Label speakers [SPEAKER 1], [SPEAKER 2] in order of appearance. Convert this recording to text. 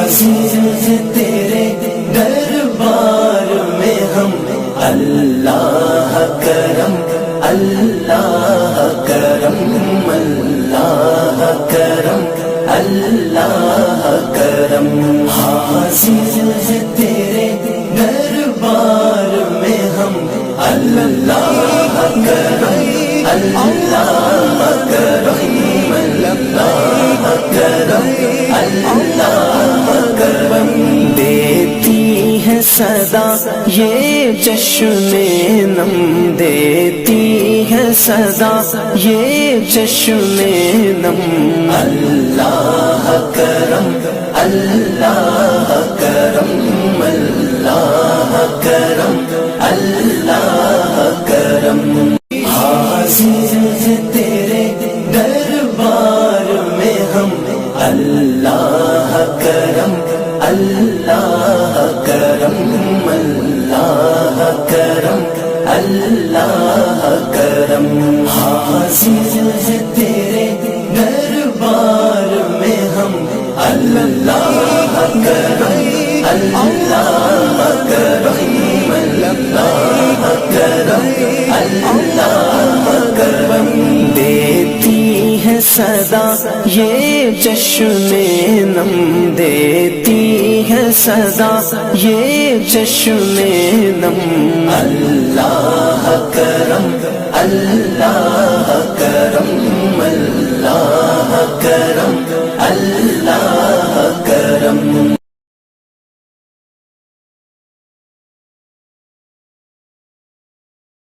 [SPEAKER 1] حاضر تیرے دربار میں ہم، اللہ کرم اللہ کرم اللہ کرم اللہ کرم، حاضر تیرے دربار میں ہم، اللہ کرم اللہ کرم اللہ کرم اللہ کرم، دیتی ہے صدا یہ جشن نم، دیتی ہے صدا یہ جشن نم، اللہ کرم اللہ کرم اللہ کرم اللہ کرم، حاضر تیرے دربار میں ہم، اللہ کرم اللہ کرم اللہ کرم اللہ کرم، حاضر تیرے دربار میں ہم، اللہ کرم اللہ کرم اللہ کرم اللہ کرم، دیتی ہے صدا یہ جشن نم، دیتی ہے صدا یہ جشن نم، اللہ کرم